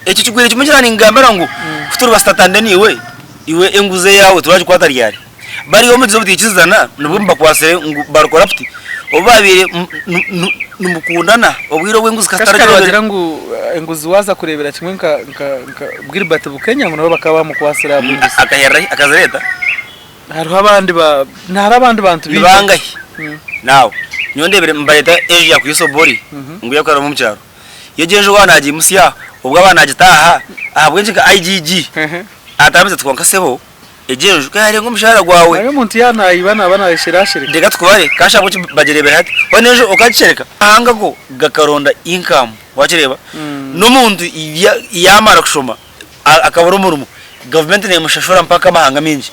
Eki kigwire kimujira ningambara ngo futuru bastatande niwe iwe enguze yawe turaje kwata ryari bari yo muzo butikizana nubwo kwasere barukora puti obabire numukundana obwiro wenguzi katara bagira ngo enguzi waza kurebera kimwe nka Gilbert Bukenya ngo nabo bakaba mu kwasera bunguzi akayera akazereta hariho abandi bantu bibangaye nawe nyondebere mbayeta ejo yakuyisobori ngo yakora mu cyaro yejeje wanaje musiya ubwo abana agitaha ahabwenje ka IGG atamize twanka sebo ejeje kare ngo mushara gwawe ayo muntu yana ibana bana shirashire ndega tware kasha ngo bagerebera hati onejo okacereka ahanga go gakaronda income wakireba no muntu yamara kushoma akabura umurumu government ne mushashora mpaka mahanga minji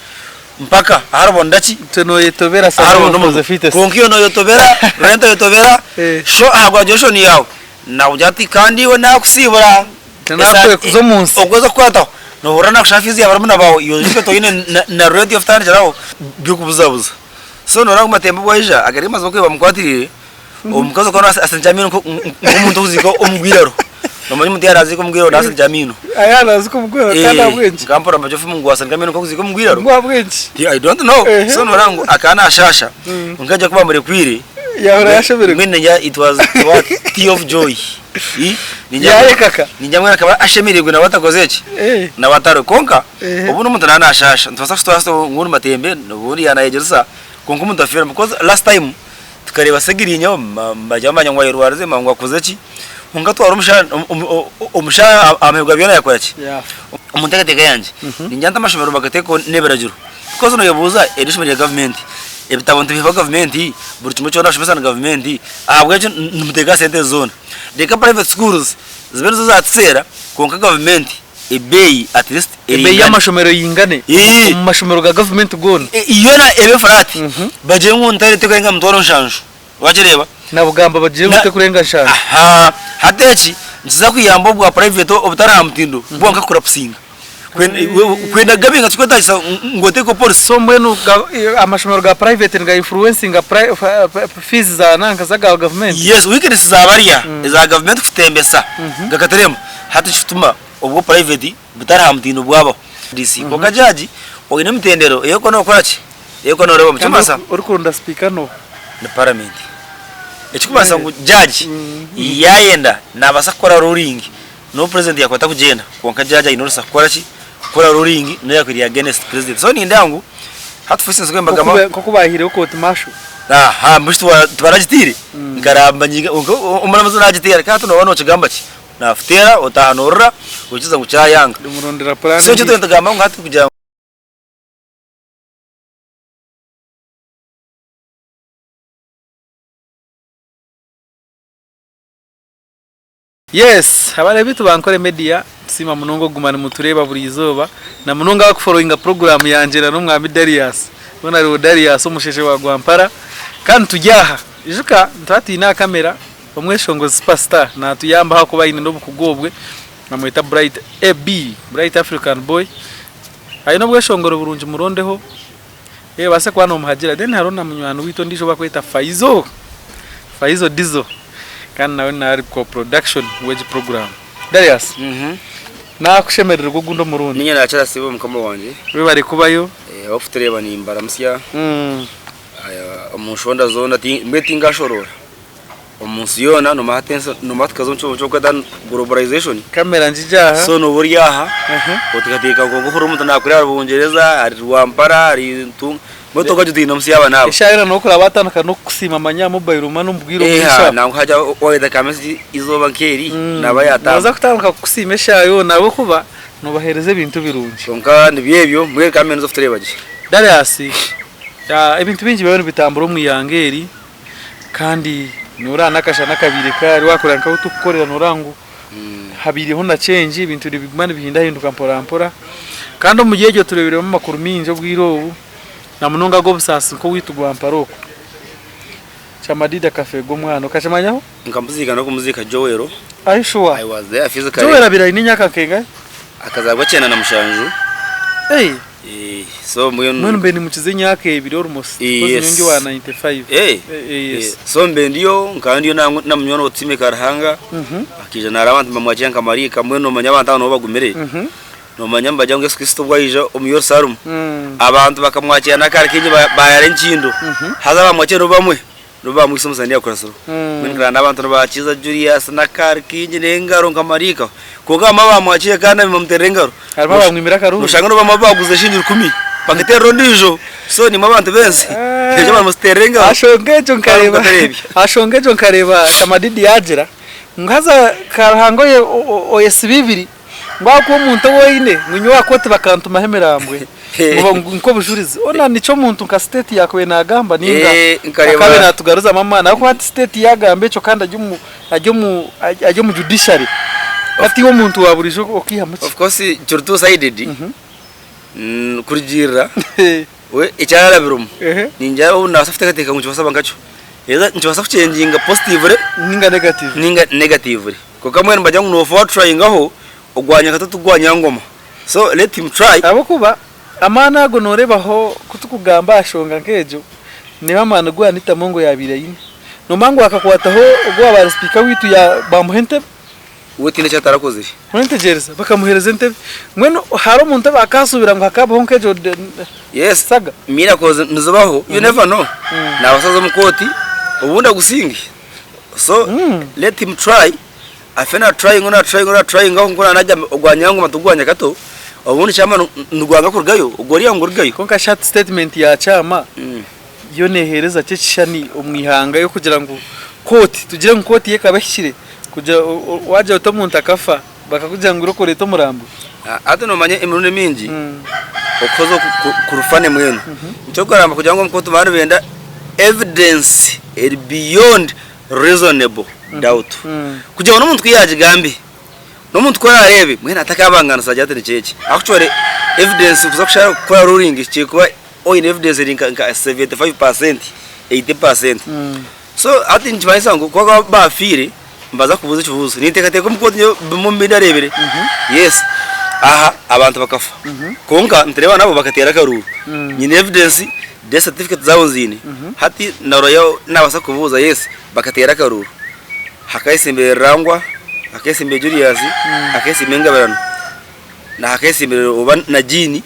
mpaka harabonda ki tono yetobera sabazo fite konkiyo no yetobera renta yetobera sho ahagwa josho ni yawe na ujati kandi we nakusibura nakwe kuzo munsi ogoza kwata no horana kushafizi yabarumuna bawo iyo jiketo ine na radio of tanje rawo byukubuzabuza so no rangu matembo bwaija agari mazo kwe bamukwatirire omukazo kono asanjamino umuntu uziko omugwiraro nomani muti yarazi ko mugwiraro asanjamino ayana ziko mugwiraro kana bwenji kampora majofu mungu asanjamino ko uziko mugwiraro ngwa bwenji I don't know so no rangu akana ashasha ungaje kuba muri kwire yahora yashobere mwene ya it was what tea of joy yaye kaka ninjamwe akaba ashemirigwe na batakozeki na bataro konka ubu n'umuntu nana ashasha ntwasa fito nguru matembe n'uburi yanayegerisa konka umuntu afira because last time tukareba segiri nyoma mbajamanya ngwa yerwarze mangwa kozeki unga twara umusha amegwa byona yakwaki umuntegatega yanje ninjanta amashomero bagateko neberajuru because no yabuza edishimira government ebitabo ntibiva government buri kimwe cyona shobesa na government abweje numutega sente zone deka private schools zibenzo zatsera konka government ebei at least ebei y'amashomero yingane mu mashomero ga government gone iyona ebe farati baje nkuntare tekenga mutoro nshanju wakireba na bugamba baje gute kurenga nshanju hateki nziza kuyamba bwa private obutaramtindo bwanka kurapsinga kwenda gabinga twetayisa ngote ko police sombwenu amashomero ga private nga influencing fees za nanka za government yes weakness za bariya za government kutembesa gakateremo hati chituma ubwo private butarahamtino bwabo DC ko gajaji oyine mtendero yeko no kwaki yeko no rebo mchumasa urukunda speaker no na parliament echikubasa ngo judge yayenda nabasakora ruling no president yakwata kugenda konka judge inorsa kwaki kora ruling no yakwiriya against president so ni ndangu hatu fusinze kwemba gama ko kubahire uko timashu mbushtu twarajitire ngaramba nyiga umara mazo najitire kato no wano kigamba ki nafutera otahanora ukiza ngo cyayanga dumurondera plan so cyo tugamba ngo hatu kujya yes abale bitu bankore media sima munongo gumana mutureba buri izoba na munonga bakufollowinga program yanjera no mwami Darius bona ro Darius umusheshe wa Gwampara kandi tujyaha ijuka ntati na kamera bamweshongo superstar na tuyamba hako bayine no bukugobwe namwita Bright AB Bright African Boy ayo no bweshongoro burunje murondeho base kwana umuhagira then harona munywano wito ndisho bakwita Faizo Dizo kandi nawe nari ko production wage program Darius na kushemerera gugundo murundi ninye nacara sibo mukamo wanje we bari kubayo bafutereba ni imbaramsya umushonda zona mbeti ngashorora umunsi yona no mahatensa no matkazo cyo kwadan globalization kamera njijaha so no buriyaha utikateka ngo horo umuntu nakurira Bungereza ari Rwampara ari moto gaje dino msiyaba nabo ishayira no kura batandaka no kusima amanya mobile rumano mbwiro mwisha nango haja oida kamesi izoba nkeri nabayata baza kutandaka kusima shayo nabo kuba no bahereze ibintu birunje konka nibyebyo mwe kamenzo futerebaje Darius ibintu bingi bibone bitamburo mwiyangeri kandi nurana kasha nakabire kari wakora nka utukorera nurangu habiri ho na change ibintu bigumana bihinda hinduka mpora kandi mu gihe cyo turebere mu makuru minje bwirobu na munonga go busasi ko witugwa mparoko chamadida cafe go mwana kashamanyaho nkamuzika no kumuzika Joero aishuwa I was there physically Joero birayi ninyaka kenga akazagwa cyena na mushanju So mwenu mbe ni muchize nyake ibiri almost Yes. nyongi wa 95 yes. So mbe ndiyo kandi yo na munyono otime karahanga akija narabantu bamwacyenka marika mwenu manya abantu no bagumere no manya mbaje ngo Yesu Kristo bwayije omuyor sarum abantu bakamwakira kare kinyi bayare nkindo haza bamwakira bamwe bamwisomuzaniya kurasoro mwenu kandi abantu bakiza Julius na kare kinyi nengaro nkamarika koga bamwakira kandi bamterengaro harimo bamwimira karuhu ushanga no bamabaguze shinjira 10 paketero ndijo so ni mabantu bense keje bamusterenga ashongejo nkareba tamadidi yagera ngaza karahango ye oyesi bibiri ngwako umuntu woyine mwinywa kote bakantuma hemerambwe ngo bujurize ona nico muntu nka state yakwe nagamba ninga akabe natugaruza mama nako hati state yagambe cyo kandi ajyo mu judiciary ati wo muntu waburijo okihamuki of course churtu sided kurjira we icyara birum ninja una safite gateka mu cyosaba ngacho eza ncyosaba changinga positive ninga negative ko kamwe mbajya ngo for trying aho ugwanya katatu gwanya ngoma so let him try abo kuba amana go norebaho kutukugamba ashonga nkejo niba mana gwa nita mongo yabira yine no mango akakwataho ugwa ba speaker witu ya bamuhente wotine cyatarakoze Ntegereza bakamuhereza ntebe mweno haro muntu bakasubira ngo hakabaho nkejo yes saga mira koze nzubaho you never know na basaza mukoti ubunda gusingi so let him try afena trying ngaho ngona najya ugwanya ngo matugwanya gato ubundi cyama ndugwanga kurgayo ugoriya ngo urgayo konka chat statement ya chama yo nehereza cyeshani umwihanga yo kugira ngo koti tugire ngo koti yekabashire kuja waje utamuntu akafa bakakugira ngo urokore to murambo ate no manye imrune mingi okozo kurufane mwenu cyo karamba kugira ngo mkoto bana benda evidence beyond reasonable doubt kugira ngo umuntu kwiyaje gambi no muntu ko arebe mwene atakabangana sajate n'ikeke actually evidence kuza kushara kwa ruling cyikuba oil evidence rinka 75% 80% so ati njibaisa ngo kwa bafire mbaza kubuza cyubuzo nitekateka mukoti mu mbidarebere yes aha abantu bakafa konka ntereba nabo bakatera karuru nyine evidence de certificate zawo zine hati naroyo nabasa kubuza yes bakatera karuru hakayisembe rangwa hakayisembe Julius hakayisembe ngabarano na hakayisembe uba na jini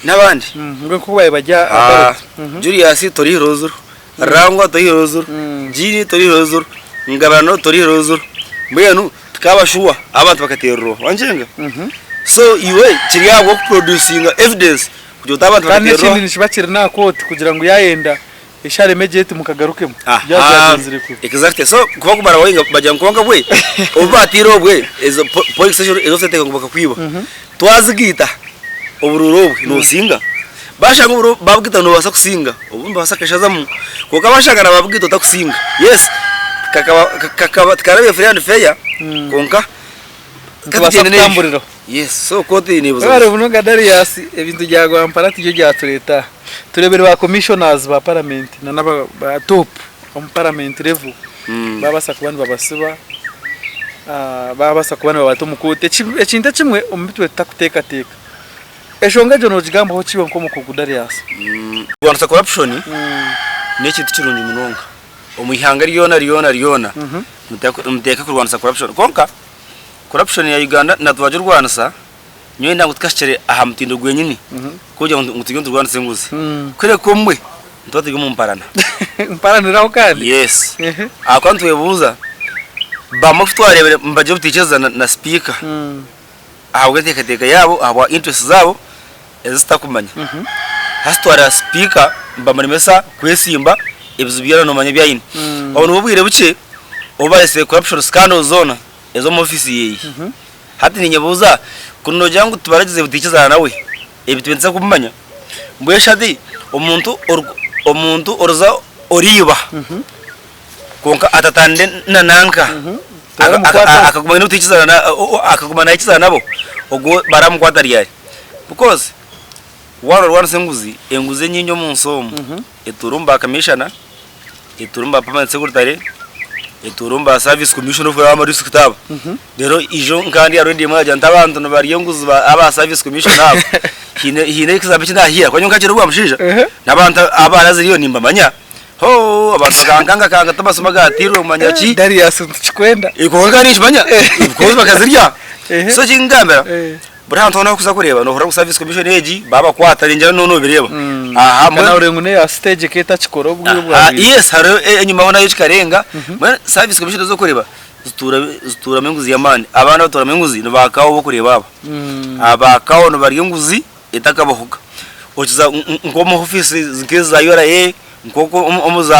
nabandi ngo kubaye bajya Julius tori rozuru rangwa tori rozuru jini tori rozuru ngabano tori rozuru mbenu tukabashuwa abantu bakaterro wanjenga so iwe kiri yabo producing evidence kujya abantu bakaterro kandi nishibakira na quote kugira ngo yayenda ishare mejete mukagarukemo byajanzire ku exactly so kuba kumara wenga bajya nkonga bwe ubatiro bwe ezo police station ezo sete ngo bakakwiba twazigita ubururobwe no singa bashanga uburo babwita no basa kusinga ubumba basakeshaza mu kuko bashanga babwita utakusinga yes kakaba karabe free and fair konka katamburiro yes so koti ni buzo bare bunonga Darius ebintu byagwa mparati byo byatureta turebere ba commissioners ba parliament na naba top on parliament level babasa kubandi babasiba babasa kubandi babato mukote ekinta kimwe omitwe takuteka teka eshonga jono jigambo ho chiwe nko mukugu Darius bwanza corruption ni kintu kirungi munonga omuyihanga riona muteka kurwanisa corruption konka corruption ya Uganda na twaje rwanisa nyo ndango tukashire aha mutindo gwenyini kujya ngutiyo rwanisa nguzi kure komwe ntotege mu mparana raho kandi yes akwantu yebuza bamufutwarebere mbaje butikeza na speaker ahubwo teka yabo aba interest zabo ezitakumanya hastwara speaker mbamuremesa kwesimba ibizubyara no manya byayine abantu bubwire buke obaise corruption scandal zone ezo mu office yeyi hati ni nyabuza kuno jangu tubaragize butikizana nawe ebitwenza kumanya mbweshadi omuntu orza oriba konka atatande nananka akakumanya butikizana akakumana ikizana nabo ogo baramukwatariya because waro senguzi enguze nyinyo mu nsomo eturumba commissioner eturumba permanent secretary eturumba service commission of ama district aba rero ijo ngandi yarundi mwaje ntabantu no bari yonguzi aba service commission aba hine kizabe kinahira kwa nyonka cyo mushinja nabantu abarazi iyo nimba manya ho abantu kanga tabasuma gatiro manyachi Darius ntikwenda iko ngani chimanya iko bakazirya so chingamba Burahantu na kuza kureba no hora ku service commission eji baba kwata rinja no bireba aha kana urengune ya stage keta chikoro bwa yes haro enyuma bona yo chikarenga service commission zo kureba zitura menguzi yamani abana batura menguzi no bakawo bo kureba abakawo no bari nguzi itakabahuka ochiza ngomo office zikeza yora nkoko omuza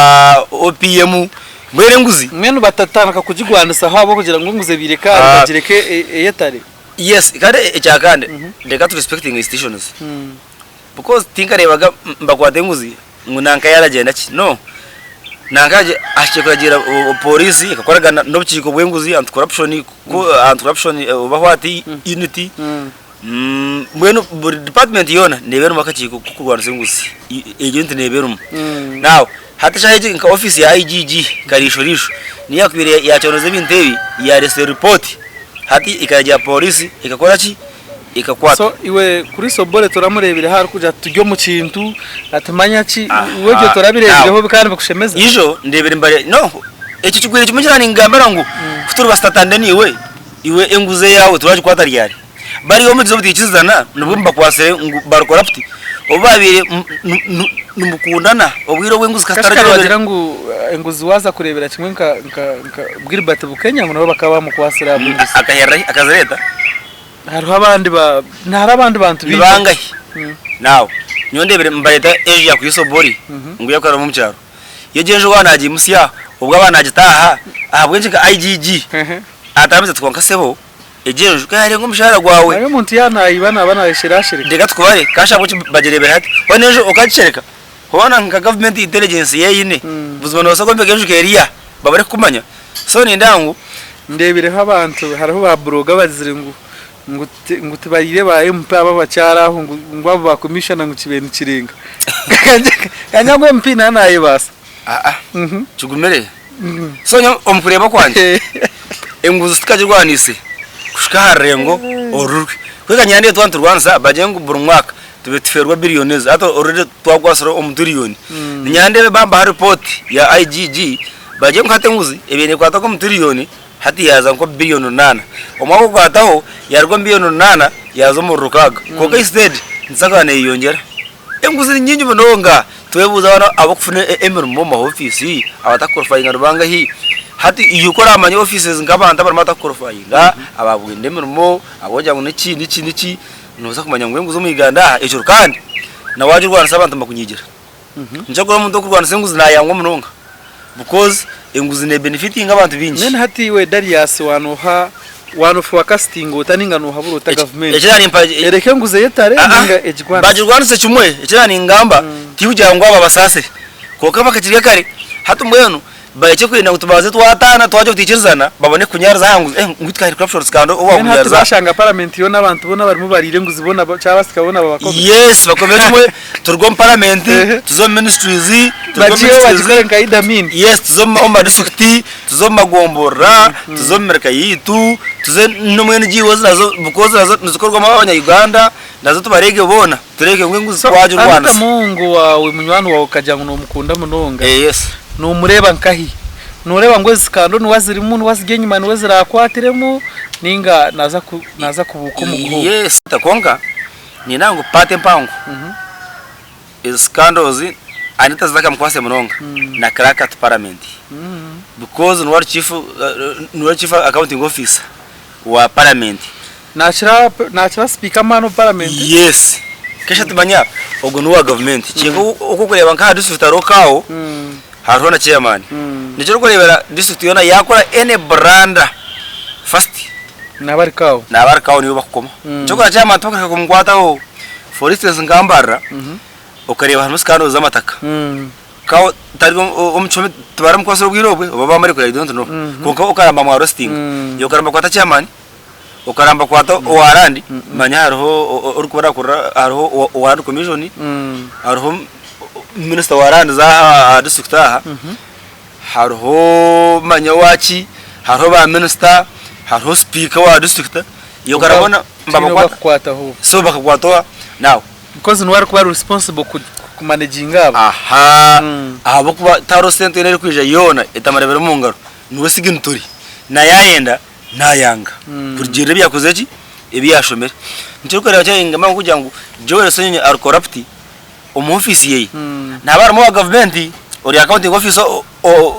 OPM mwere nguzi mwenu batatana kujigwanisa habo kugira ngo nguze bireka bagireke yetare. Yes, kade ecyakande ndeka to respecting institutions because tinkarebaga mbakwate nguzi ngunanka yaragenda ki no nankaje ashikuragira police ikakoraga no bukiko bwenguzi anti corruption ubahwati unity mweno department yona nebero makachiko kukurwanisa nguzi agent nebero now hata shaje nka office ya IGG karishorisho niyakwire yachonoze bintebi ya report hati ikajya polisi ikakora ki ikakwata so iwe kuri sobole turamurebire hari kuja tujyo mu kintu atumanya ki weje turabirebireho kandi bakushemeza ijo ndebere mbare no eki kigwire kimujana ingambara ngo futuru bastatande niwe iwe enguze yawe turaje kwata ryari bari yo muzo butikizana nubumba kwasere barukora futi obabire numukundana obwiro bwenguzi kataragira ngo enguzi waza kurebera kimwe nka Gilbert Bukenya ngo bakaba mu kwasira abunguzi akahera akazereta hariho abandi ntari abandi bantu bibangaye nawo nyondebere mbayeta eje yakwisobori ngo yakora mu cyaro yejenje wanaji musya ubwo abana agitaha ahabwenje ka IGG atamize twanka sebo ejenje kare ngo mushara gwawe ayo muntu yanayibana banashirashire ndega tware kasha buci bagerebere hati wanejo ukacereka hona nka government intelligence yeyine buzimana basagombe genje keriya babare kumanya so ni ndangu ndebireho abantu hariho ba bloga bazire ngo tibarire ba MP ababacyara aho ngo abo ba commissioner ngo kibeni kirenga kanyagwe MP nanaye basa chugumere so nyo omkureba kwanje enguzi tukajirwanise kushika harengo orurwe kwega nyande twantu rwanza bajengu burumwaka tubetferwa billionaires ato already twagwasoro omuduriyoni nyande bamba report ya IGG bajengu hatenguzi ebene kwata ko muduriyoni hati yaza nko billion 8 omwako kwataho yargo billion 8 yazo mu rukaga koka instead nsakane yiyongera enguzi nyinyi bononga twebuza bana abokufune emirimo mu office abatakorfayinga rubanga hi hati iyukora amanye offices ngabanda baramata korfayinga ababwinde mirimo aboja ngo niki noza kumanya ngo enguzi mu Uganda ejo kandi na waje rwana sabantu makunyigira njagora mu ndokurwana senguzi na yango munonga because enguzi ne benefiting abantu binji nene hati we Darius wano for casting utaninga no haburo ta government ekirani mpaje ereke nguze yetare ninga ejigwana bajirwana se chumwe ekirani ngamba tibuja ngo aba basase koka bakakiriye kare hatu mwenu baje kwenda kutubaze twatana twaje kutikirizana babone kunyarza hangu ngwitwa corruption scandal owa kunyarza bashanga parliament yo nabantu bona barimo barire nguzibona cyabasika bakomeye yes bakomeye turgo parliament tuzo ministries baje nkaida min yes tuzo omba district tuzo magombora tuzo merka yitu tuzo nomwene jiwo zazo bukoza zazo nizikorwa mabanya Uganda nazo tubarege bona tureke nguzi kwaje rwana Mungu wawe munywano wawe kajyango no mukunda munonga yes no mureba nkahi nureba ngo zikando nuwaziri muntu wazigenye manu wazirakwaatiremo ninga naza kubuko mu guho yes takonga ni nango pate mpango scandals anita zaka mkwase munonga na crack parliament because no chief accounting officer wa parliament nachira speaker man of parliament yes kesha tumanya ogunuwa government chingo okukureba nka district rokawo hariho na chairman nicho kurebera district yona yakora ene branda first nabarikawo niyo bakoma cyo kwa chairman toka kumkwataho for instance ngambara ukareba hano skando z'amataka kawo tari omuchome tubara mkwasoro bwirobwe baba mari ko I don't know konka ukaramba mu roasting yo karamba kwata chairman ukaramba kwata owarandi manya hariho urukubara kura hariho owarandi commission hariho minister warandi za district aha hariho manyawachi hariho ba minister hariho speaker wa district iyo karabona bakwata ho so bakakwatoa now because no wari kuba responsible ku managing abo abo kuba taro center iri kwija yona itamarevera mu ngaro niwe siginturi na yayenda nayanga kurigire byakoze ki ibiyashomera nicyo korera cyangwa mama kugira ngo Joel Sonye are corrupt office ye nabaramo wa government ori accounting office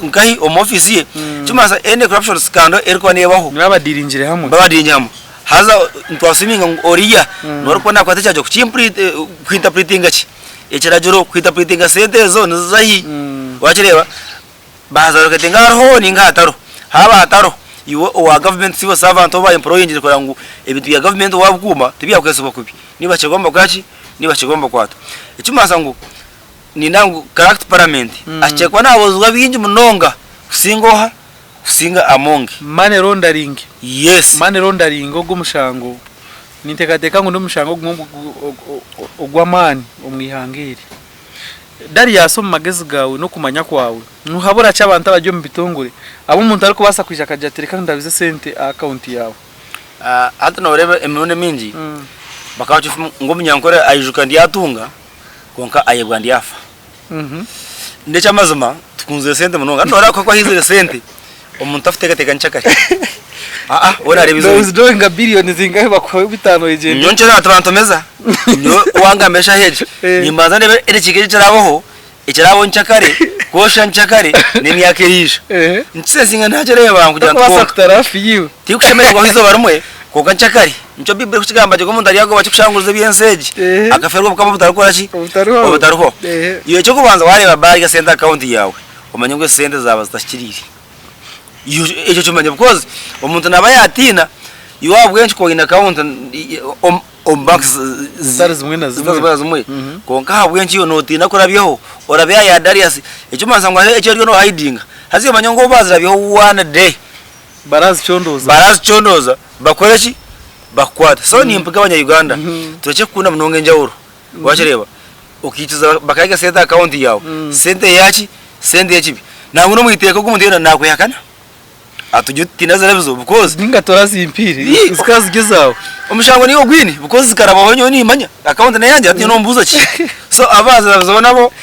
ngai office ye cyuma sa any corruption scandal eriko nebaho nabadiringire hamwe babadinyamo haza ntwasiminga oriya noro kona kwate cyaje ku interpreting gachi ekirajuro ku interpreting sente zo nizahi wakireba baza roketinga hariho ninga hataro haba hataro iwo wa government civil servant oba employee nje kora ngo ebintu ya government wabukuma tibyakweseba kubi niba kigomba kwachi niba kigomba kwato icyuma sangu ni nangu character parliament achekwa nabozwa bingi munonga kusinga amonge money laundering yes money laundering ogumushango nintekateka ngo n'umushango ogwamani omwihangire Darius mu magezi gawe no kumanya kwawe nuhabura cy'abantu abajyo mu bitongore abo umuntu ari kubasa kwisha kajatereka ndabize sente account yawe hata no rebe emone mingi bakacho ngo munyankore ayijuka ndiyatunga konka ayebwa ndiyafa ndecha mazuma tukunze sente munonga ndora ko kwahizire sente umuntu afite nchakari wona rebizo those doing a billion zingahe bakwa bitano ejende nyonche n'abantu meza nyo wangamesha heje nimbaza ndebe erekike cyarabaho ikirabo nchakare kosha nchakare nemyakerisha ntse singa ntajereba kugira ngo basakutarafi yiwe tikushemera hizo barumwe koga nchakare ncho bible kuchigamba cyo umuntu ariyago bachikushanguza byenseje akaferwa kama butarukora ki ubutaruho iyo cyo kubanza wareba bariga sente account yawe umanye ngo sente zaba zitashiriri iyo cyo manje because umuntu naba yatina iwabwenshi ko ina account banks zimwe konka habwenshi yo noti nakorabyeho orabya ya Darius icyo masangwa icyo ryo no hiding haziyo manyongo bazirabyeho one day barazi chondoza bakoreshi bakwata so ni mpaka abanya Uganda tuce kuna mnonge njawuro wachireba ukitiza bakaiga sente account yawe sente yachi sente yachibi nangu no mwiteko kumutera nakuyakana atujutinaza nabizo because ninga torazi impiri zikazigezaho umushango niyo gwini because zikaraba honyo ni manya account na yanje ati no mbuza ki so abaza bazobona bo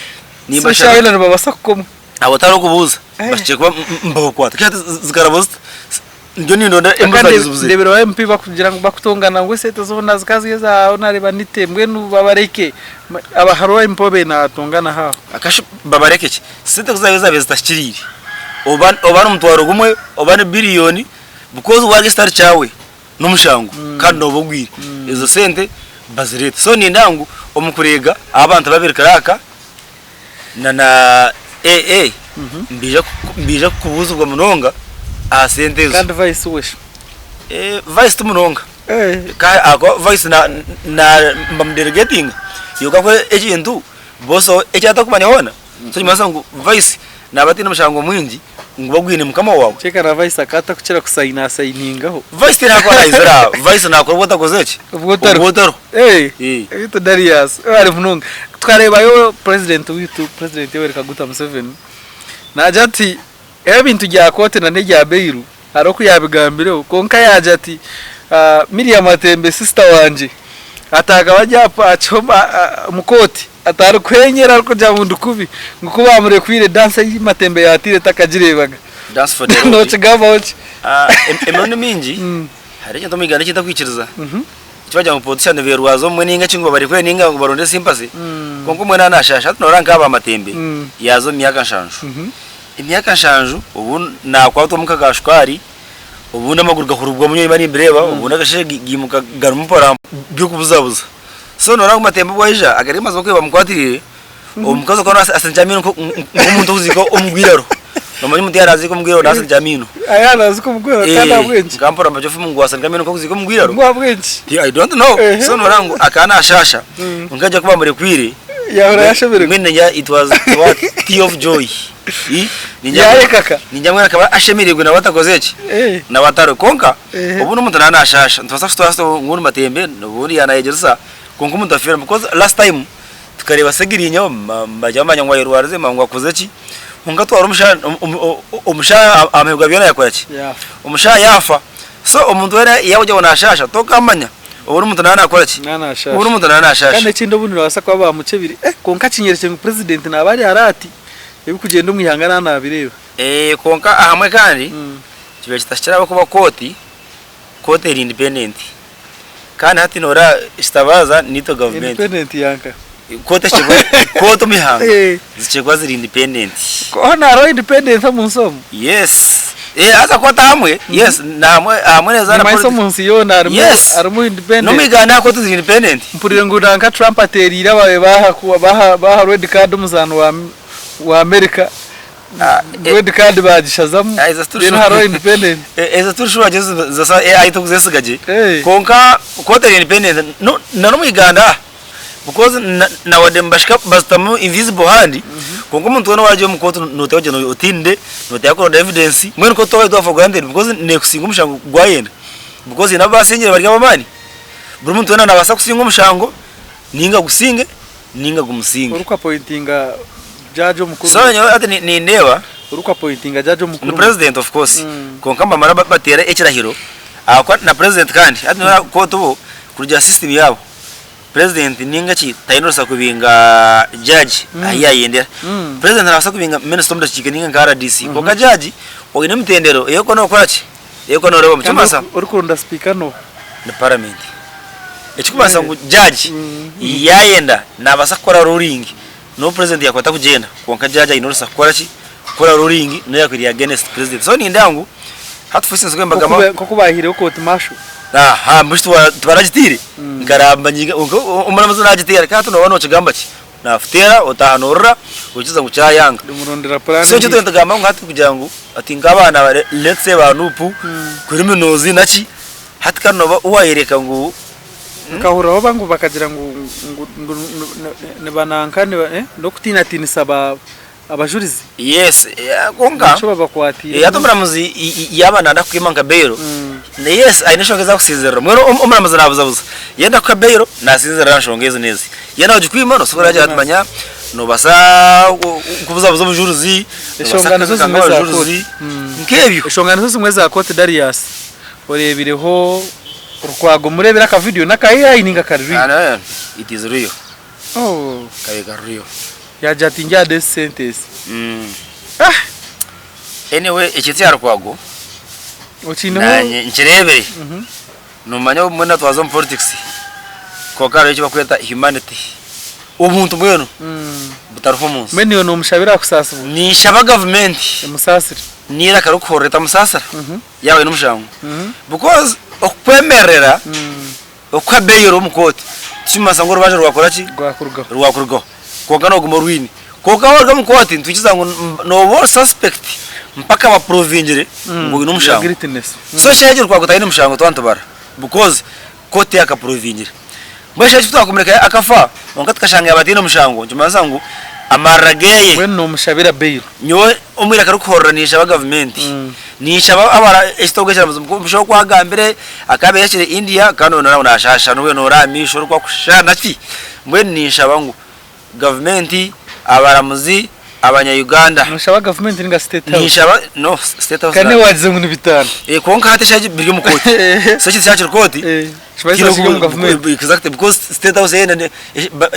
ni bashayila no babasa kukomo abo taro kubuza bashiye kuba mbaho kwata kandi zikaraba ndio ni ndonda embuza zubuze ndebero wa MP bakugira ngo bakutongana ngo sete zobona zikazigezaho nareba nitembwe nubabareke abaharwa impobe na tongana ha akashi babareke ki sete kuzageza bezitashiriri obana umutwaro gumwe obana billion because wari star chawe n'umushango kandi nobogwire izo sente bazirete so ni ndangu omukurega abantu babirkaraka na mbija kubuzurwa munonga a sente kandi vice wish vice tumunonga ka ako vice na mbamdelegating yoka ko ekintu boso ekyata kumanya hona so nyimasangu vice nabati n'umushango mwingi ngubagwine mukama wawe cheka na vice akata kuchira kusayina sayiningaho vice nakora izira vice nakora botakozechi ubotaro ito Darius ari munonga twareba yo president witu president Yoweri Kaguta Museveni najati ebintu bya kote na nejya Beiru aroko yabigambire konka yajati Miriam Matembe sister wanje ataga bajapa achoma mukoti atari kwenyera ariko jamundu kubi ngukuba amure kwire dance y'Matembe yatire takajirebaga dance for the no chigava ochi emone mingi hari cyo tomigana kita kwikiriza kibaja mu position de Rwazo mwe ninga chingo bari kwe ninga baronde simpasi konko mwe nanashasha tunoranga aba Matembe yazo myaka nshanju imyaka nshanju ubu nakwato mukagashwari ubu namaguru gahurubwa munyo bari imbireba ubu nagashe gimuka garumupora byo kubuzabuza so noranga Matembe bwaija agari mazo kweba mukwatirire omukazo kono asanjamino nk'umuntu uziko omugwiraro nomanye muti yarazi ko mugwiraro nasanjamino ayana ziko mugwiraro kana bwenji ngampora majofu mungu asanjamino ko uziko mugwiraro ngwa bwenji I don't know so norangu akana ashasha ungaje kuba muri kwire yahora yashobere mwene ya it was what tea of joy yaye kaka ninjamwe akaba ashemirigwe na batakozechi na bataro konka ubu n'umuntu nanashasha ntwasafite nguru Matembe n'uburi yanayegerisa konko umuntu afira because last time tukareba segirinya bajyamanya ngo yirwarize mangwa kuzechi konka twara umusha amehugwa byona yakwaki umusha yafa so umuntu wera yawujya bonashasha tokamanya uburi umuntu nana akoraki uburi umuntu nana ashasha kandi kindo bunira wasakwa bamucebiri konka kinyereje mu president nabari harati ebikugenda umwihangana nabireba konka ahamwe kandi kibe kitashira kuba koti iri independent kandi hati nora istabaza nito government independent yanka kote chegwe kote mihanga zichegwa ziri independent ko naro independent amunsomo yes aza kota hamwe yes namwe neza na maiso munsi yona arimo independent no migana kote ziri independent mpurire nguranga Trump aterira babe baha red card umuzano wa America red card bagishazamu then haro independent turshura zasa AI tukuzesigaje konka kote independent no miganda because na wadembashika bastamu invisible hand kongo muntu wona waje mu kote noteje no utinde noteyakora evidence mwene ko towe for granted because ne kusinga umushango gwayenda because nabasengere bari abamani buri muntu wona nabasa kusinga umushango ninga gusinge ninga gumusinge uruka pointinga jajo mukuru so nyo ati ni ndewa uruka pointinga jajo mukuru no president of course konka mara batera ekirahiro akwa na president kandi ati ko tubo kurya system yabo president ninga ki tayinosa kubinga judge ayayendera president arasa kubinga minister of the ninga ngara DC koka judge oyine mtendero yeko no koraki yeko no rebo mchumasa urukunda speaker no the parliament echikubasa ngo judge yayenda nabasa kora ruling no president yakwata kugenda konka judge ayinosa koraki kora ruling no yakwiri against president so ni ndangu hatufusi nzwe ko kubahire ko timashu mushtu twaragitire ngaramba nyiga umana mazuna agitire kato no wano kigamba ki nafutera utahanura ukiza ngo cyayanga umurondera plan so cyo twentagamba ngati kugira ngo ati ngabana let's say banupu kuri minozi naki hatika no uwayereka ngo kahura bangu bakagira ngo ne banankane no kutina saba abajurizi yes konga cyo babakwatira yatomra muzi yabana ndakwimanga bero yes ainashongeza kusizera mwero umuramaza nabuzabuza yenda kwa bero nasizera nshongeze neza yenda ugikwima no sokora ajya atmanya no basa kubuzabuza bujuruzi ishongano zo zimeza koti nkebyo ishongano zo zimeza koti Darius orebireho urukwago murebera ka video nakayi ninga karwi it is real kayiga real yajatinja de sentence anyway ekiti yarukwago nchirebere numanya umwana twazo mu politics kokaro icyo bakweta humanity umuntu mweno butarufumunsi meni no mushabira kusasa ni shaba government musasira nira karukoreta musasira yawe n'umushango because okwemerera okwabeyero mukoti chimasa ngoro baje rwakora ki rwakurgo koka no gumorwini koka warga mukoti ntukiza ngo no suspect mpaka ba province ngo n'umushango so sheje rwakutaye n'umushango twantubara because kote yaka province mbashe tutakomereka akafa onka tukashanga abati n'umushango njumaza ngo amarageye we no mushabira beiro nyo umwira karukoranisha ba government nisha abara estogwe cyamaze musho kwagambire akabe yashire India kano nona ashasha no no ramisho rwa kushana ki mwe nisha bangu government abaramuzi abanya Uganda mushaba government ninga state house nishaba no state house kane waje ngo nibitano konka hate shaje biri mu koti so ki cyacyo koti shibaza cyo mu government exactly because state house yene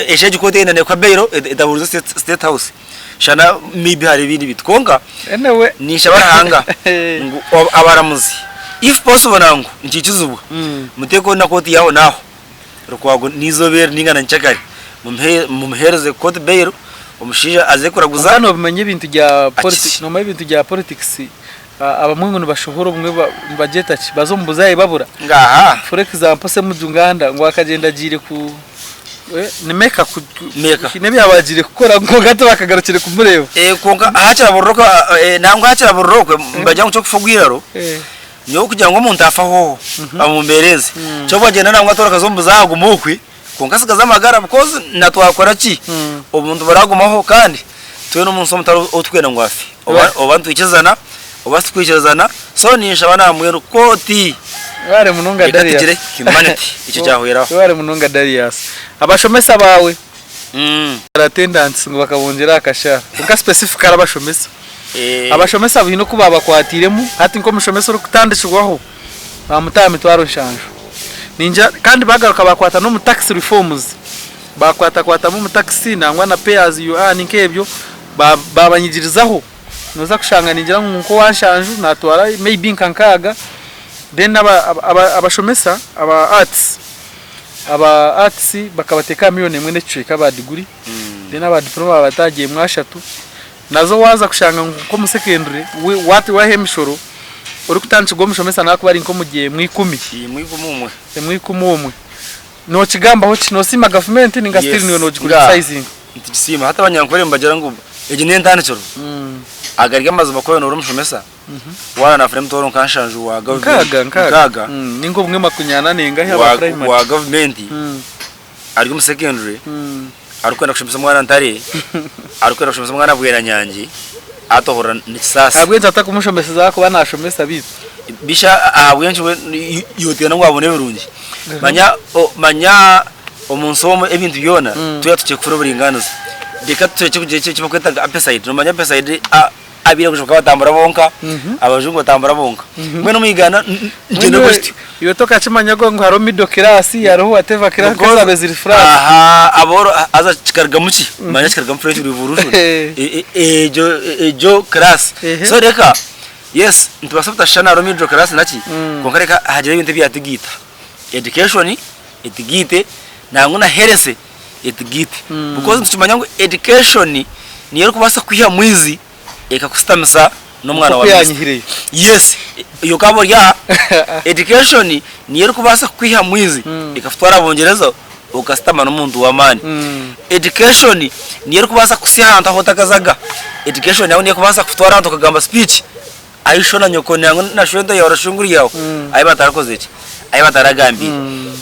eshaje koti yene kwa beiro edaburuza state house shana mibi hari ibindi bitkonga enewe nishaba hanga ngo abaramuzi if possible nangu nkikizubu muteko na koti yaho naho rukwago nizobera ningana nchakari mumhereze koti beiro umushija aze kuraguza hano bimenye ibintu bya politics no ibintu bya politics abamwe bashohora umwe bageta ki bazombuzaye babura ngaha for example se mujunganda ngo akagenda agire ku ni meka kinebi abagire gukora ngo gato bakagarukire kumureba konka ahakira boroko nangwa ahakira boroko mbajya ngo cyo kufugwiraro nyo kugira ngo umuntu afaho amumbereze cyo bagenda nangwa atora kazombuza agumukwi konka sigaza amagara because natwakora ki umuntu baragumaho kandi tuwe no munsi mutaro otwena ngwafi obantu ikizana obasitwikizana so nisha bana mwero koti ware mununga Darius humanity icyo cyahwera ware mununga Darius abashomesa bawe attendance ngo bakabongera akasha uka specific arabashomesa abashomesa bino kuba bakwatiremu hati nko mushomesa uri kutandishwaho bamutaha mitwaro nshanjo ninja kandi bagaruka bakwata no mu tax reforms bakwata mu taxi nangwa na payers you earn nkebyo babanyigirizaho noza kushanga ningira nko wanshanjo natwara maybe nkankaga then abashomesa aba arts bakabateka miliyoni imwe n'icika ba degree then aba diploma batagiye mwashatu nazo waza kushanga nko mu secondary wati wahemishoro uri kutanchigwa mushomesa nako bari nko mugiye mw'ikumumwe no kigamba ho kino sima government ninga still niyo no gikurizing ntisima hata abanyankore mbagera ngo egine ntandicoro agarya amazu bakoye no mushomesa wana na frame toro kanshanju wa government kaga ningo bumwe makunyana nenga ya primary wa government ari mu secondary ari kwenda kushomesa mwana ntare ari kwenda kushomesa mwana bwera nyangi atohora nisasa abwenza atakumushomesa zako banashomesa bitu bisha abwenje yote ngo abone burungi manya omunsomo ebintu byona tuya tukekufura buringaniza deka tuce kuje cyo kweta apeside no manya apeside abira kushoka batambura bonka abajungu batambura bonka mwe no muyigana ngene kwesti yo toka chimanya ngo haro middle class yaro whatever class kaza beziri frage aboro aza chikarga muchi manya chikarga mu French revolution ejo class so deka yes ntibasafta shana ro middle class nachi konkareka hajira ibintu byatigita education itigite nanguna herese itigite because tumanya ngo education niyo kubasa kwiha mwizi ekakustamisa no mwana wa yes iyo kabo ya education niyo kubasa kwiha mwizi ikafutwara bongereza ukastama no muntu wa mani education niyo kubasa kusihanta hotakazaga education yawe niyo kubasa kufutwara muntu kagamba speech ayishona nyoko nango nashwenda yorashunguri yawo ayibatakoze iki ayibaragambi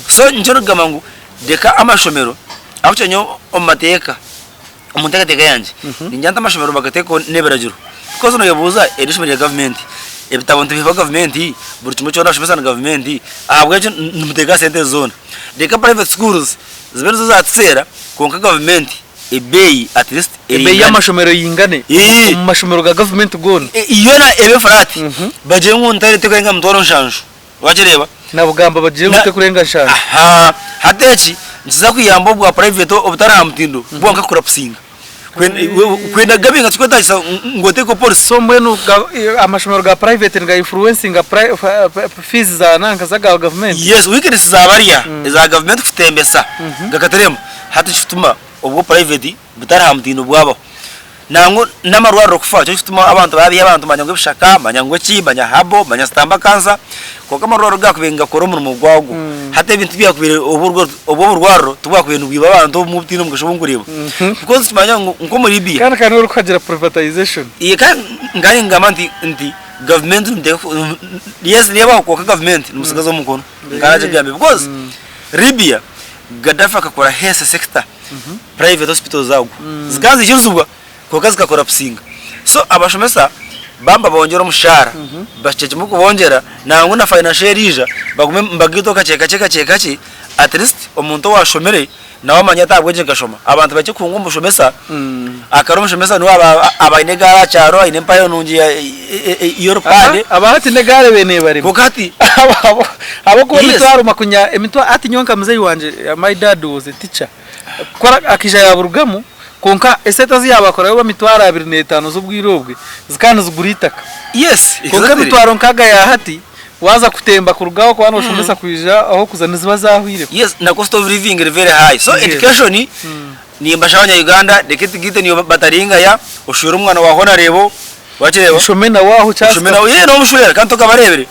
so njoro gamangu deka amashomero abucyanyo omateka umunteka teka yanje ninjanta amashomero bagateko neberajuru because no yabuza edishimwe ya government ebitabonte biva government buri kimwe cyona shobesa na government ahabwe cyo numuteka center zone deka private schools zibezo zatsera konka government ebei at least ebei y'amashomero yingane mu mashomero ga government gone iyo na ebe farati baje nkuntare teko nga mutoro nshanju wajereba nabugamba baje gute kurenga nshanju hateki nziza kuyamba bwa private obutaramutindo bwanka kurapsinga kwenda gabinga tukwetagisa ngote ko police so mwenu amashomero ga private nga influencing fees za nanka za government yes weakness za bariya za government kutembesa gakateremo hata chituma obwo private butaramutindo bwabo nango namarwaro kufa cyo chituma abantu babi abantu manyangwe bishaka manyangwe ki manyahabo manyastamba kansa ko kamarwaro gakubenga koro mu mugwago hata ibintu byakubire oburwaro tubakubintu bwiba abantu mu butino mugashobungureba because tumanya ngo muri Libya kana kana uri kwagira privatization iye kan ngani ngamanti ndi government yes niba ko government numusigazo mukono ngaraje byambe because Libya Gaddafi akakora health sector private hospitals zago zikazi cyuzubwa ko kazi kakora psinga so abashomesa bamba bongera umushara bacece mu kubongera nangu na financial rija bagume mbagito kaceka at least omuntu washomere nawe amanyata abweje gashoma abantu bake kungu mushomesa akaro mushomesa no abainegara cyaro ine mpayo nungi Europade abahati negare bene bari kokati abo ko mitwaro makunya emitwa ati nyonka muzei wanje my dad was a teacher kora akija yaburugamu konka esetazi yabakora yo mitwara 25 z'ubwirobwe zikana ziguritaka yes konka mitwaro nkaga ya hati waza kutemba kurugaho kwa noshomesa kwija aho kuzana ziba zahwire yes na cost of living is very high so education ni mbashanya Uganda dekitigite niyo bataringa ya ushura umwana wa honarebo wakireba shomena waho cyase shomena ye no mushwera kanto kabarebere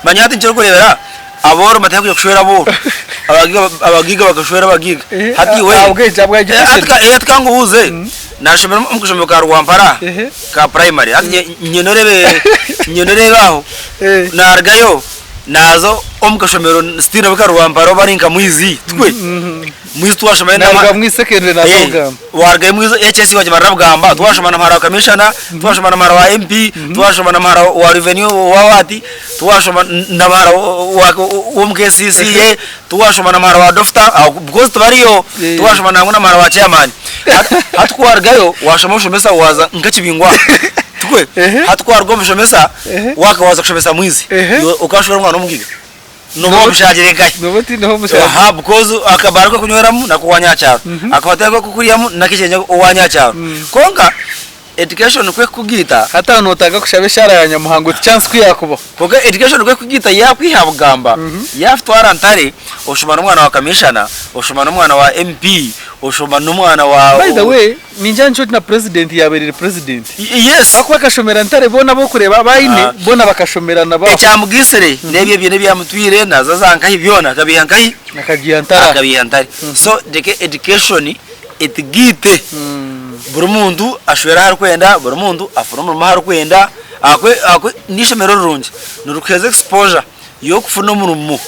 manyati ncyo kurebera aboro mateka kujya kushwera aboro abagiga bakashwera abagiga hati we atka ngo uze nashomera umukushomera ka Rwampara ka primary hati nyenorebe aho nargayo nazo omukashomero stira baka Rwampara barinka mwizi twe mwizi twashomera na mwisekende na program warga mwizi HS waje barabgamba twashomana mara commissioner twashomana mara wa MP twashomana mara wa revenue wa wati twashomana mara wa umkCCA twashomana mara wa doctor because twariyo twashomana ngona mara wa chairman hatuko wargayo washomoshomesa waza ngakibingwa kwe hatwarwa mushomesa wakawaza kushomesa mwizi ukashora umwana umugiga no mushagire gaye noboti no mushagire ha because akabarwa kunyweramo nakuwanya cyaro akabateka kukuriyamo nakicyenye uwanya cyaro konka education kwe kugita hata notaga kushabeshara ya nyamuhango chance kwiyakuba koga education kwe kugita yakwihabugamba yaftwara ntare ushobora umwana wa kamishana ushobora umwana wa MP ushobora umwana wa by the way ninjanje na president yabereye president yes akwa kashomera ntare bona bo kureba bayine bona bakashomera na ba ecyamugisere nebye bye byamutwire naza zanka hibyona kabiyankahi nakabiyantare so deke education etigite buri muntu ashwera har kwenda buri muntu afuna mu har kwenda akwe nishemero runje nurukeze exposure yo kufuna mu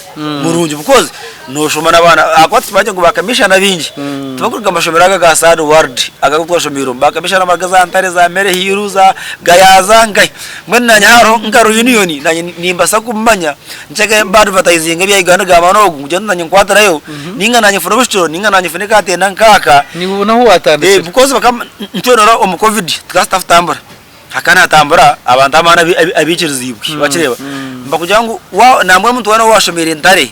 runje because no shomana bana akwati baje ngo bakamisha nabinji tubakurga amashomero ga Sad Ward agakutwashomiro bakamisha magaza ntare za mere hiruza gayaza ngai mwenna nyaro ngaro union nimba sakumanya ncheke bad advertising bya igana ga manogu mujenda nyikwatara yo ninga nanye furobishto ninga nanye funika atenda nkaka ni ubona ho watandise because bakam ntwera o mu covid twastaf tambara hakana tambara abantu amana abikirizibuki bakireba mbakujangu wa namwe muntu wana washomere ntare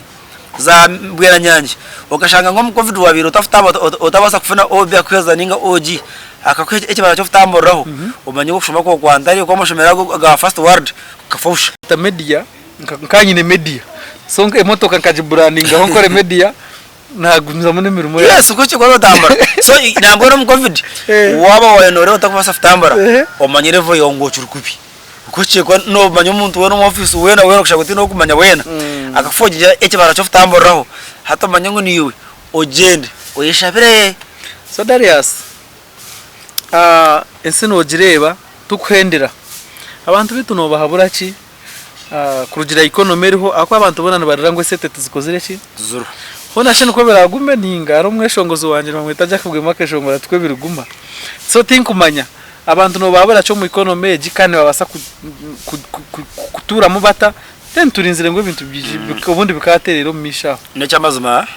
za bwera nyanje ukashanga ngo mu covid wabiro utafuta utabasa kufuna obya kweza ninga oji akakweje ekibara cyo futamburaho umanye gushoma ko kwandari ko mashomera ga first word kafusha ta media nkanyine media sonke emotoka nkajibrandinga ho kore media nagumiza mu mirimo yes uko cyo kwa tambara so nambora mu covid waba wayenore utakubasa futambara umanye revo yongo churukupi kuche kwa no banyo muntu wena mu office wena kushaka no kumanya wena akafojija ekibara cyo futamburaho hata manyango niwe ogende oyeshabire so Darius ensino ogireba tukwendera abantu bitu no bahabura ki kurugira economy riho akwa abantu bona barangwe sete tuzikozire ki zuru hona shene ko beragume ninga ari umweshongozo wanje bamwitaje kubwema keshongora twe biruguma so tinkumanya abantu no babura cyo mu economy gikane babasa kutura mu bata then turinzire ngo ibintu byiji ubundi bikaterero misha necyamazuma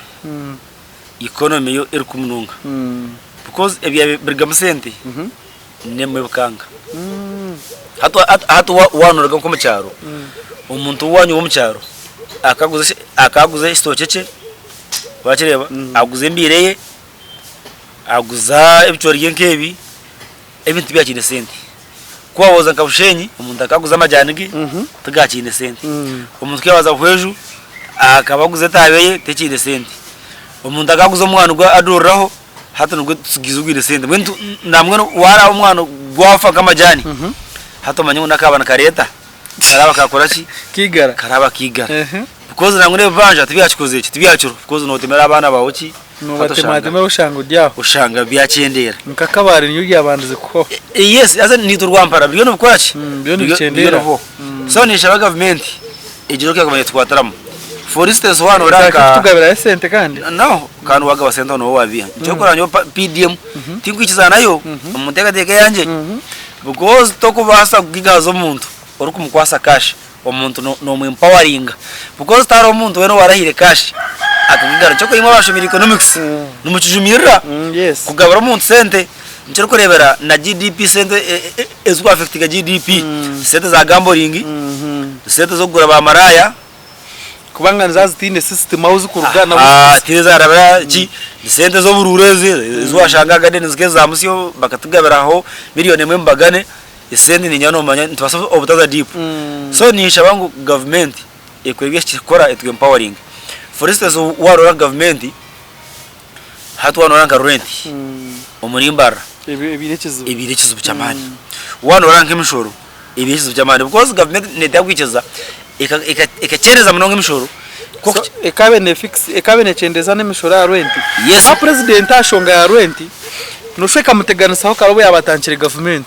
economy yo iri kumununga because ebya bergamusente nemwe bukanga hatu wanuraga ko mu cyaro umuntu wanyu wo mu cyaro akaguze istokeke bakireba aguze mbireye aguza ebicori yenkebi ebintu byakine sente kwawoza nkabushenyi umuntu akaguza amajyanigi tugakine sente umuntu kyabaza hweju akabaguze tabeye tekine sente umuntu akaguza umwana ugwa adurraho hata nubwo tugize ugwire sente mwentu namwe wara umwana gwafa kamajani hata manyu nakabana kareta karaba kakora ki kigara karaba kigara because namwe ne banja tubyakikoze iki tubyacuro because no temera abana bawo ki no batematema ushango dyaho ushanga byakendera nkakabare niyo yabandize ko yes asa ni turwampara byo no bukora ki byo no bikendera so ni shaba government ejiro kyakomeye twataramu for instance wano ranka tugabira sente kandi no kanu waga basenta no wabia cyo koranyo PDM tingwikiza nayo umuteka teke yanje because tokubasa kugigaza umuntu uri kumukwasa cash umuntu no mu empowering because taro umuntu weno warahire cash akagigara cyo kuyimwa bashomira economics numucijumira yes kugabara umuntu sente ncyo kurebera na GDP sente ezwa affectinga GDP sente za gambling sente zo gura ba maraya kubanga nzazitinde system auzi kurugana tiza arabara ki sente zo burureze zwashanga gadeni zike za musyo bakatugabiraho miliyoni mwe mbagane isende ni nyano manya ntwasa obutaza deep so ni shabangu government ekwebye kikora etwe empowering for instance warora government hatu wanora nka rent umurimbara ibirekezo by'amani wanora nk'imishoro ibirekezo by'amani because government netagwikiza ikachereza mnongo imishoro ekabene chendeza n'imishoro ya rent yes president ashonga ya rent nusheka muteganisa ho karabo yabatangire government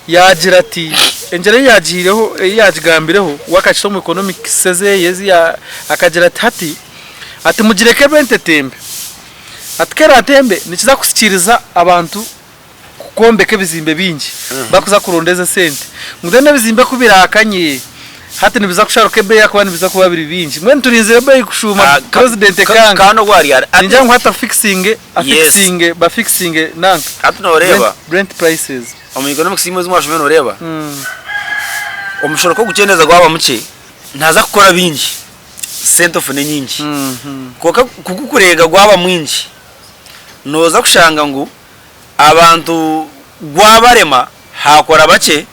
yagira ati engere yagireho yagigambireho wakachito mu economic seze yezi ya akagira ati mugireke bente tembe atkera tembe nikiza kusikiriza abantu kukombeke bizimbe bingi bakuza kurondeza sente mudene bizimbe kubirakanye hati nibiza kusharuke be yakwa nibiza kuba biri bingi mwe turinze be kushuma president kano gwari ninja ngo hata fixing ba fixing nanka atunoreba Brent prices mu economics imwe z'umwashomeno ureba umushoro ko gukeneza gwaba muke ntaza gukora bingi cent of ne nyingi kukukurega gwaba mwingi noza kushanga ngo abantu gwabarema hakora bake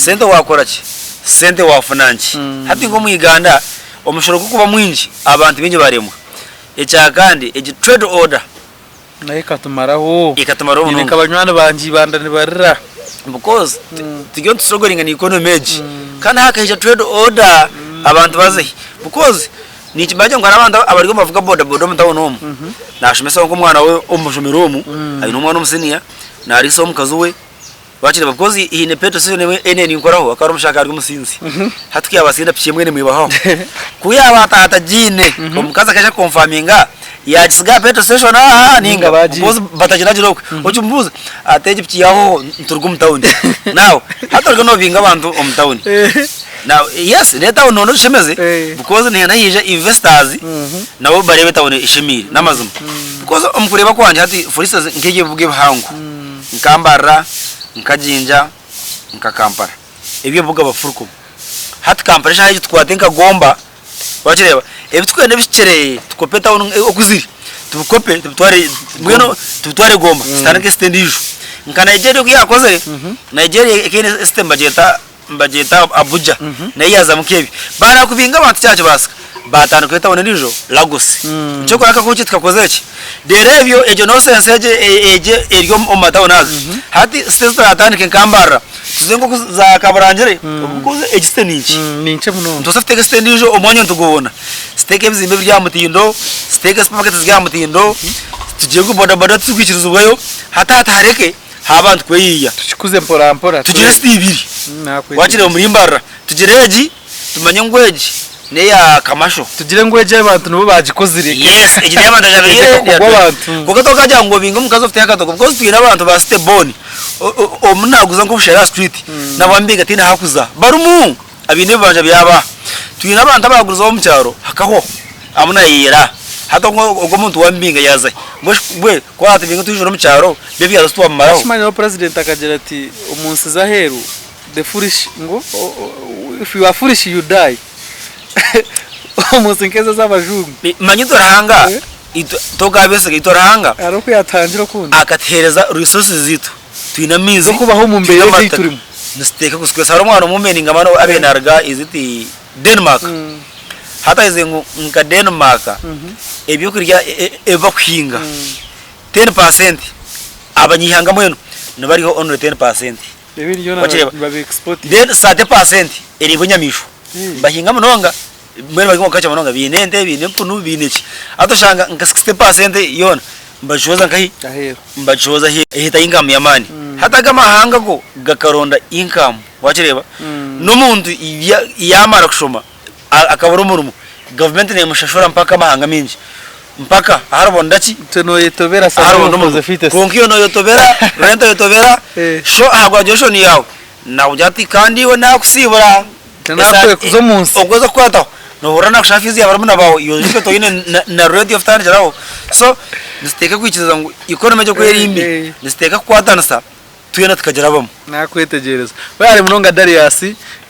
cent wakora ki cent wafunanki hati ngo mu Uganda umushoro kuba mwingi abantu bingi baremwa echa kandi trade order naye katumaraho munonga kabanywana banji bandane barira because tugiye struggling in economy age kandi hakaje trade order abantu baze because ni kibaje ngo abantu abari bavuga boda mu town home nashimesa ngo umwana we umujomeromu ari n'umwana umusiniya nari so mukazu we bakire because ine peto sio ne ene ni nkoraho akaro mushaka ari umusinzi hatukiye abasinda pchemwe ne mwibaho kuya bata jine umukaza kasha confirminga ya gisiga peto station ninga because batagira jiro ocumbuza ateje pchiyaho nturgu mu town now hatarga no binga abantu mu town now yes leta unono shemeze because ne nayije investors nabo barebe town ishimire namazuma because umkureba kwanje hati for instance ngeje vuge bahangu nkambara nkajinja nkakampara ibyo vuga bafuruko hati kampara shaje twatenka gomba wakireba ebitwende bicere tukopeta okuziri tukope tubutware mweno tubutware gomba stanake stendijo nka Nigeria kuyakoze Nigeria ekene system budgeta Abuja na yaza mukebi bara kubinga abantu cyaje basika batanu kweta wone nijo Lagos cyo koraka ko cyitwa kozeki derevyo ejo no sense eje eryo omata nazo hati sister atanike nkambara tuzengo za kabarangere ubukoze egiste ninche muno ntosafite geste nijo omwanya ntugubona steke bizimbe bya mutindo steke supermarket zya mutindo tugiye kuboda tukwikirizubwayo hata hareke habantu kweyiya tukikuze mpora tugire stibiri wakire muri mbara tugireji tumanye ngweji neya kamasho tugire ngweje abantu nubo bagikozire yes ejire abantu jabire kuko tokaja ngo bingo mukazo ufite yakatoko because twira abantu ba Steboni omunaguza ngo bushera street nabambiga tina hakuza barumu abine banje byaba twira abantu abaguruza mu cyaro hakaho amuna yira hato ngo muntu wambinga yaza bwe kwa ati bingo tujoro mu cyaro bebya rastwa maraho shimanye president akagera ati umunsi zaheru the foolish ngo if you are foolish you die umusinkeza z'abajungu manyito rahanga togabese gitorahanga ariko yatangira kundi akatereza resources zitu twinamizi kubaho mu mbere y'turimo nsteka kusikwesa hari umwana umumeni ngamano abenarga iziti Denmark hata izengu nka Denmark ebyo kurya eva kwinga 10% abanyihanga mweno nabariho only 10% ebiryo nababe export then 30% eri bunyamisho bahinga munonga mwene bagimo kacha munonga binende binekunu bineki atoshanga nka 60% yona mbashoza nkai ahero mbashoza hita income yamani hata kama hanga ko gakaronda income wakireba n'umuntu yamara kushoma akabura umurumu government ne mushashora mpaka mahanga minji mpaka harabondachi teno yetobera sababu fite konkiyo no yotobera rento yotobera sho agwa josho ni yawo na ujati kandi we na kusibura nakwe kuzo munsi ogoza kwata no horana kushafizi abarumuna bawo yoje to ine na radio of time jarawo so nisteka kwikiza ngo economy cyo kwerimbi nisteka kwatansa tuyena tukagerabamo nakwetegereza bari munonga Darius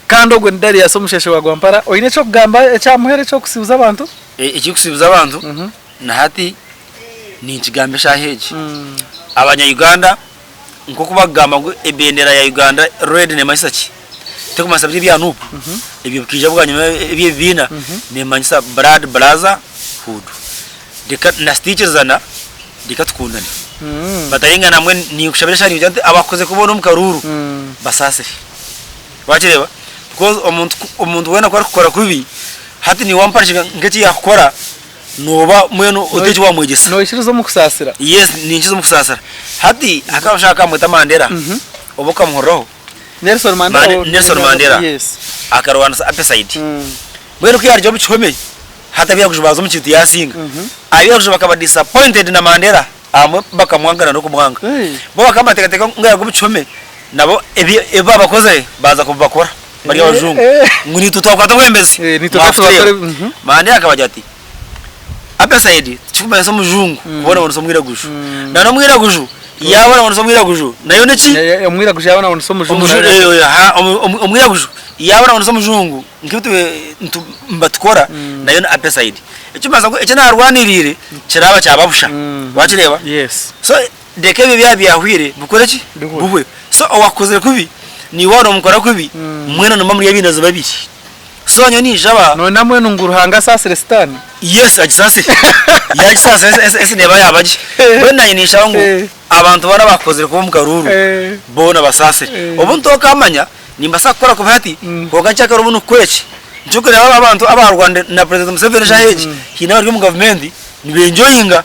kandi ogwe Darius omusheshe wa Gwampara oine cyo kugamba cyamuhere cyo kusibuza abantu iki kusibuza abantu na hati ni ikigambe shaheje abanya Uganda nko kubagamba ngo ebendera ya Uganda red ne masaki tekumasabye byanupu ibyo bikija bwanyuma ibyo bina ne manyisa brad blaza food deka na stitches zana dikatukundane bataringa namwe ni kushabira shari ujante abakoze kubona umukaruru basasiri bakireba because umuntu wena kwa gukora kubi hati ni wamparisha ngeti yakora noba mweno uteje wa mwegesa no ishirizo mu kusasira yes ni inshizo mu kusasira hati akabashaka mwita Mandela oboka muhoro Nelson Mandela yes akarwana apeside mwero ko yaryo bichome hata bya kujubaza mu kintu yasinga abiya kujuba ba disappointed na Mandela amwe bakamwangana no kumwanga bo bakamatekateka ngaya gubichome nabo eba bakoze baza kubakora bari abajungu nguni tutokata bwembeze ni tutokata Mandela akabajya ati apeside chikubaza mujungu kubona umuntu somwira gushu na no mwira gushu yabona abantu somwiragujo nayo neki umwiragujo yabona abantu somujungu umwiragujo yabona abantu somujungu nkibute mbatkora nayo na apeside icyo maza ko icyo narwanirire kiraba cyababusha wakireba yes so deke bibi byahwire bukore ki buhwe so wakoze kubi ni wano mukora kubi mwena no mamuri yabinazo babiri so nyo ni jaba no namwe nguruhanga sa Celestin yes agisase yagisase ese neba yabaje wena ni shaho ngo abantu bara bakoze ko mugaruru bona basase ubuntu okamanya nimba sakora kubati ko gachaka rubuno kwechi njukure aba abantu abarwanda na president Museveni shaheji hina bari mu government nibenjoyinga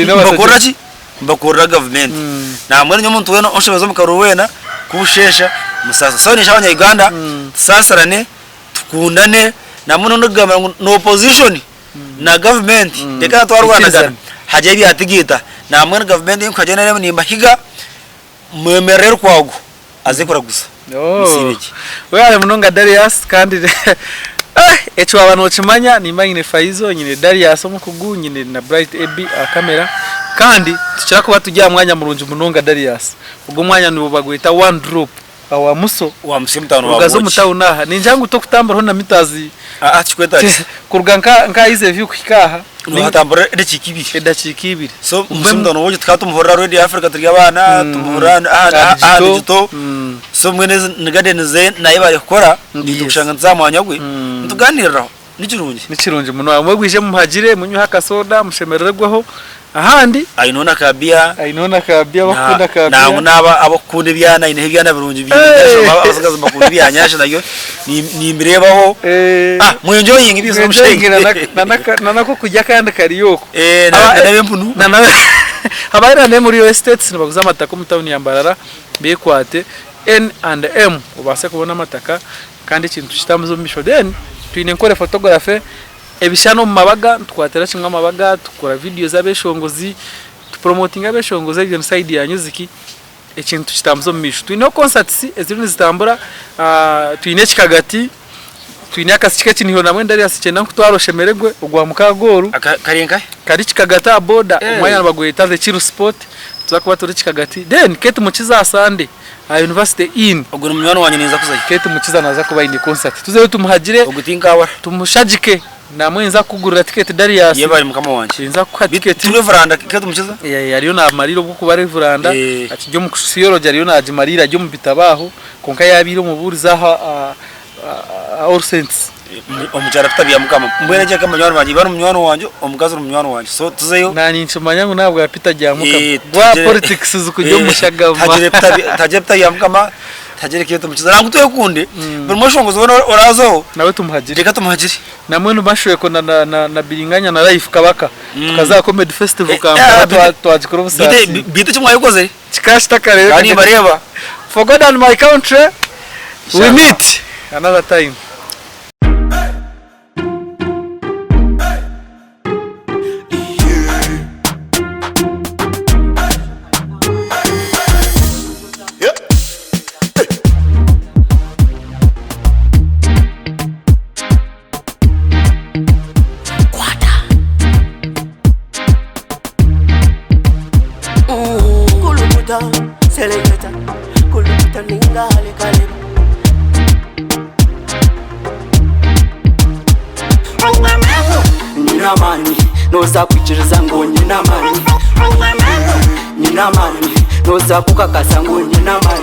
bakora ki bakora government na mwene nyomuntu wena oshobezo mukaru wena kubushesha musasa so ni shabanya Uganda sasarane tukundane na muno ndugama no opposition na government deka twarwana gana haje bi atigita na mwene government inkajena remo nimba higa mwemerero kwago azekora gusa nisibiki wewe munonga Darius kandi echo abantu chimanya nimba nyine Faizo nyine Darius omukugu nyine na Bright AB kamera kandi tuchira kuba tujya mwanya murunji munonga Darius ubwo mwanya nibo bagwita one drop awa muso wa musimtano wa ugazo mutawunaha ninjangu to kutambara hona mitazi chikweta kurganka nka ize view kikaha no hatambara edachikibiri so musimtano woje tukatumuhora Radio Africa turi abana tumuhora digito so mwene ngade nze naye bari gukora nitukushanga nzamwanya gwe ntuganiriraho nikirungi muno amwe gwije muhagire munyu hakasoda mushemererwaho ahandi ainona kabia bakunda kabia nangu naba abakunda byana ine byana birungi by'indasho abasagaza bakunda byanyasha nayo ni mbirebaho mwenjoyinga ibizo mushengira nanako kujya kandi kariyoko nabe mpunu abayira ne muri estates nibaguza amataka mu town ya Mbarara bekwate N&M ubase kubona amataka kandi ikintu kitamuzo misho then twine nkore photographe ebishano mu mabaga twatera kimwe amabaga tukora video zabeshongozi tupromotinga beshongozi ibyo side ya music ikintu kitamuzo misho twine concerts eziruni zitambura twine kikagati twine akasike kinihyo namwe Darius cyenda kutwaroshemeregwe ugwa mukagoru karenka kari kikagata boda umwanya bagweta the Chiru Sport tuzakuba turi kikagati then kete mukiza Sunday University in ogura umwana wanye neza kuzayi kete mukiza naza kuba indi concert tuzeyo tumuhagire ugutinkawa tumushagike namwe nza kugurira ticket Darius yebari mukama wanje nza ku ticket turi veranda kete mukiza yariyo na mariro bwo kuba veranda ati ryo mu kusiyoro yariyo na ajimarira ryo mu bitabaho konka yabiro mu buriza all saints omujara tabiya mukama mbwene je kama nywano wanje bano munywano wanje omugazo munywano wanje so tuzeyo nani nchumanya ngo nabwo yapita jya mukama bwa politics zukujyo mushagama taje tabiya mukama tajere kiyo mukiza nangu to yokunde buri moshongozo orazo nawe tumuhagire reka tumuhagire namwe nubashoye ko na biringanya na life kabaka tukaza comedy festival Kampala twajikora busasi bite kimwe yakoze kikashita kare kandi bareba for God and my country we meet another time. Noza kuchiriza ngo nyina mani no za kukakasa ngo nyina mani